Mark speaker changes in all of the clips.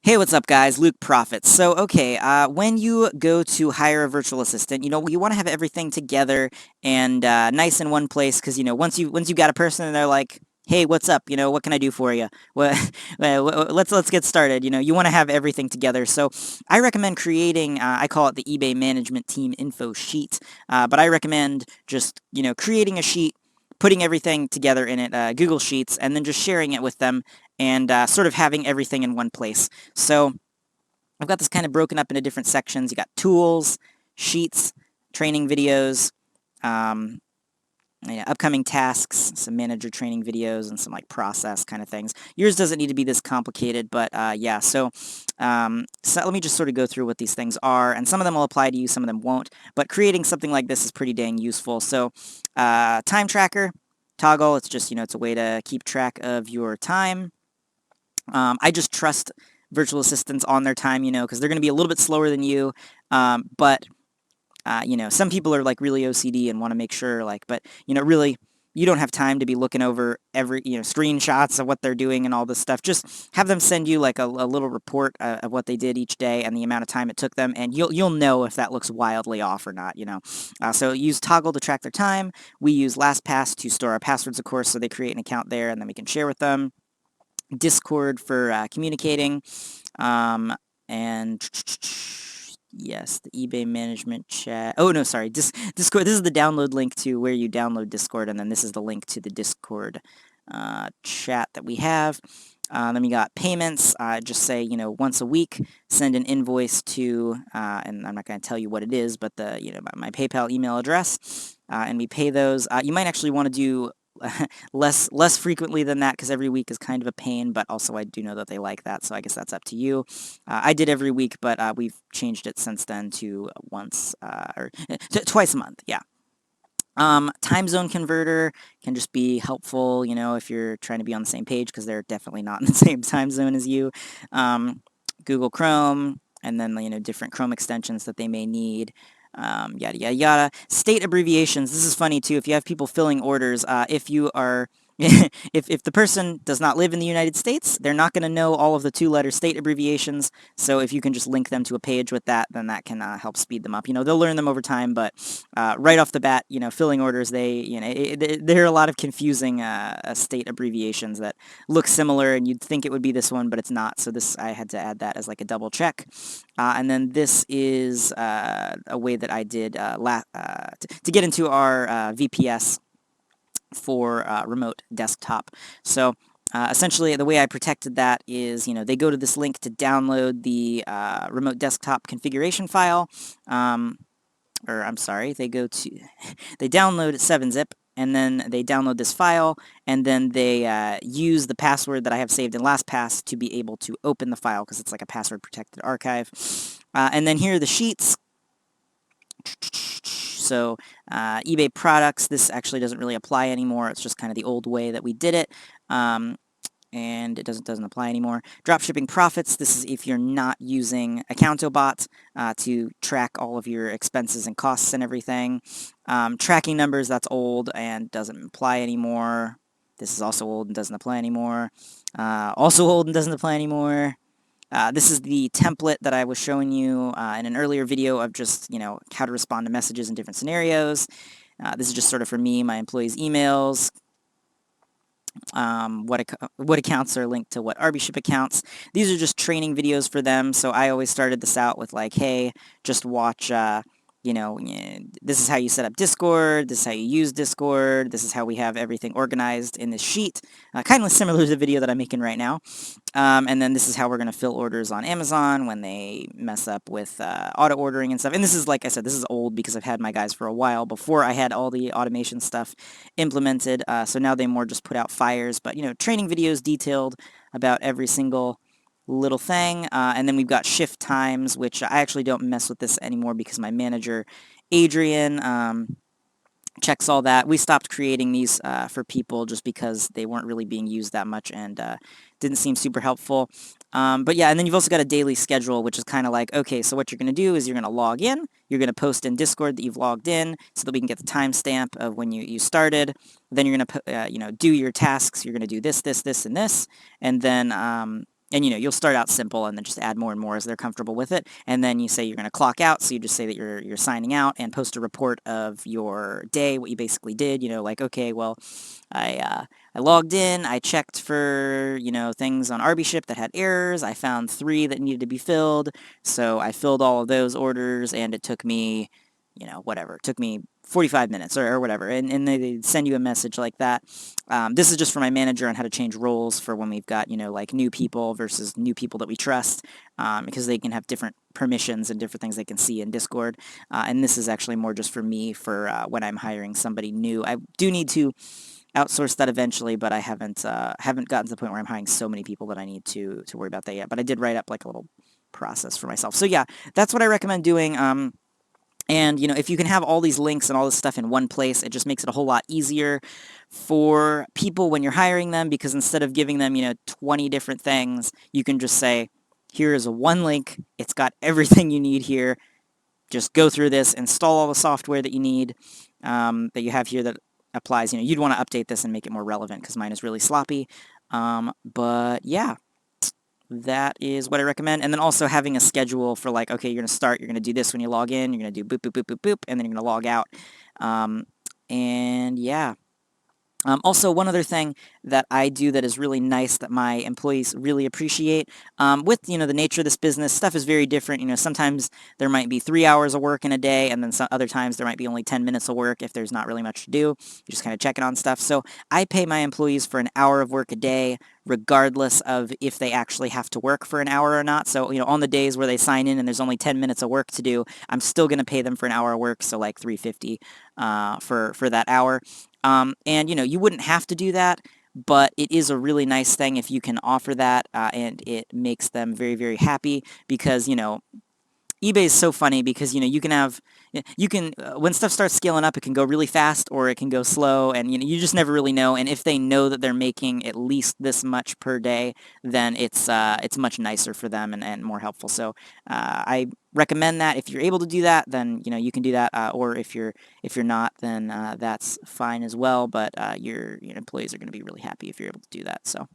Speaker 1: Hey, what's up, guys? Luke Profits. So, okay, when you go to hire a virtual assistant, you want to have everything together and nice in one place because once you got a person and they're like, "Hey, what's up? What can I do for you? What, let's get started." You want to have everything together. So, I recommend creating. I call it the eBay Management Team Info Sheet, but I recommend just creating a sheet, putting everything together in it, Google Sheets, and then just sharing it with them and sort of having everything in one place. So I've got this kind of broken up into different sections. You got tools, sheets, training videos, um, upcoming tasks, some manager training videos, and some like process kind of things. Yours doesn't need to be this complicated, but yeah. So let me just sort of go through what these things are, and some of them will apply to you, some of them won't. But creating something like this is pretty dang useful. So time tracker, toggle. It's just it's a way to keep track of your time. I just trust virtual assistants on their time, because they're going to be a little bit slower than you. But some people are like really OCD and want to make sure, but really, you don't have time to be looking over every, screenshots of what they're doing and all this stuff. Just have them send you like a little report of what they did each day and the amount of time it took them, and you'll know if that looks wildly off or not. So use Toggle to track their time. We use LastPass to store our passwords, of course, so they create an account there and then we can share with them. Discord for communicating, um, and yes, the eBay management chat. Oh no, sorry, Discord. This is the download link to where you download Discord, and then this is the link to the Discord chat that we have. Then we got payments. Just say once a week, send an invoice to, and I'm not going to tell you what it is, but the my PayPal email address, and we pay those. You might actually want to do less frequently than that because every week is kind of a pain, but also I do know that they like that, so I guess that's up to you. I did every week, but we've changed it since then to once or twice a month. Yeah. Time zone converter can just be helpful, if you're trying to be on the same page because they're definitely not in the same time zone as you. Google Chrome, and then different Chrome extensions that they may need. Yada yada yada. State abbreviations. This is funny too. If you have people filling orders, if you are if the person does not live in the United States, they're not going to know all of the two-letter state abbreviations. So if you can just link them to a page with that, then that can help speed them up. They'll learn them over time, but right off the bat, filling orders, there are a lot of confusing state abbreviations that look similar, and you'd think it would be this one, but it's not. So I had to add that as like a double check. And then this is a way that I did to get into our VPS for remote desktop. So essentially, the way I protected that is, they go to this link to download the remote desktop configuration file. Or I'm sorry, they download 7-zip, and then they download this file, and then they use the password that I have saved in LastPass to be able to open the file because it's like a password-protected archive. And then here are the sheets. So eBay products, this actually doesn't really apply anymore. It's just kind of the old way that we did it. And it doesn't apply anymore. Dropshipping profits, this is if you're not using AccountObot to track all of your expenses and costs and everything. Tracking numbers, that's old and doesn't apply anymore. This is also old and doesn't apply anymore. Also old and doesn't apply anymore. This is the template that I was showing you in an earlier video of just, how to respond to messages in different scenarios. This is just sort of for me, my employees' emails, what accounts are linked to what RBShip accounts. These are just training videos for them, so I always started this out with like, hey, just watch, this is how you set up Discord, this is how you use Discord, this is how we have everything organized in this sheet, kind of similar to the video that I'm making right now. And then this is how we're going to fill orders on Amazon when they mess up with auto ordering and stuff. And this is, like I said, this is old because I've had my guys for a while before I had all the automation stuff implemented. So now they more just put out fires. But, training videos detailed about every single little thing. And then we've got shift times, which I actually don't mess with this anymore because my manager, Adrian, checks all that. We stopped creating these for people just because they weren't really being used that much and didn't seem super helpful. But yeah, and then you've also got a daily schedule, which is kind of like, okay, so what you're going to do is you're going to log in, you're going to post in Discord that you've logged in so that we can get the timestamp of when you started. Then you're going to, do your tasks. You're going to do this, this, this, and this. And then, And, you'll start out simple and then just add more and more as they're comfortable with it. And then you say you're going to clock out, so you just say that you're signing out and post a report of your day, what you basically did. Like, okay, well, I logged in, I checked for, things on Arbyship that had errors. I found 3 that needed to be filled, so I filled all of those orders, and it took me, whatever. It took me 45 minutes or whatever, and they send you a message like that. This is just for my manager on how to change roles for when we've got, like new people versus new people that we trust, because they can have different permissions and different things they can see in Discord. And this is actually more just for me for when I'm hiring somebody new. I do need to outsource that eventually, but I haven't gotten to the point where I'm hiring so many people that I need to worry about that yet. But I did write up like a little process for myself. So yeah, that's what I recommend doing. And, if you can have all these links and all this stuff in one place, it just makes it a whole lot easier for people when you're hiring them, because instead of giving them, 20 different things, you can just say, here is one link. It's got everything you need here. Just go through this, install all the software that you need, that you have here that applies. You'd want to update this and make it more relevant because mine is really sloppy. But yeah. That is what I recommend. And then also having a schedule for like, okay, you're going to start, you're going to do this when you log in, you're going to do boop, boop, boop, boop, boop, and then you're going to log out. And yeah. Also, one other thing that I do that is really nice that my employees really appreciate, with, the nature of this business, stuff is very different. Sometimes there might be 3 hours of work in a day, and then some other times there might be only 10 minutes of work if there's not really much to do. You're just kind of checking on stuff. So I pay my employees for an hour of work a day, regardless of if they actually have to work for an hour or not. So, on the days where they sign in and there's only 10 minutes of work to do, I'm still going to pay them for an hour of work, so like $3.50 for that hour. And, you wouldn't have to do that, but it is a really nice thing if you can offer that, and it makes them very, very happy because, eBay is so funny because, you can, when stuff starts scaling up, it can go really fast or it can go slow, and, you just never really know. And if they know that they're making at least this much per day, then it's much nicer for them and more helpful. So, I recommend that. If you're able to do that, then, you can do that. Or if you're not, then, that's fine as well. But, your employees are going to be really happy if you're able to do that. So,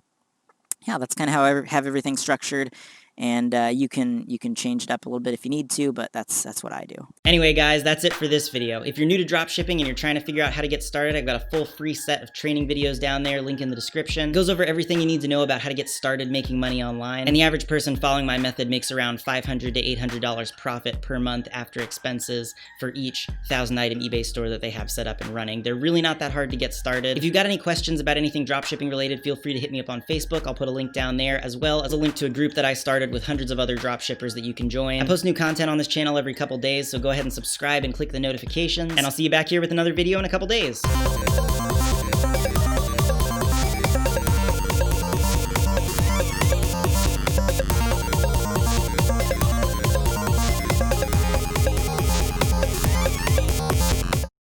Speaker 1: yeah, that's kind of how I have everything structured. And you can change it up a little bit if you need to, but that's what I do. Anyway, guys, that's it for this video. If you're new to dropshipping and you're trying to figure out how to get started, I've got a full free set of training videos down there, link in the description. It goes over everything you need to know about how to get started making money online. And the average person following my method makes around $500 to $800 profit per month after expenses for each 1,000-item eBay store that they have set up and running. They're really not that hard to get started. If you've got any questions about anything dropshipping related, feel free to hit me up on Facebook. I'll put a link down there, as well as a link to a group that I started with hundreds of other dropshippers that you can join. I post new content on this channel every couple days, so go ahead and subscribe and click the notifications, and I'll see you back here with another video in a couple days.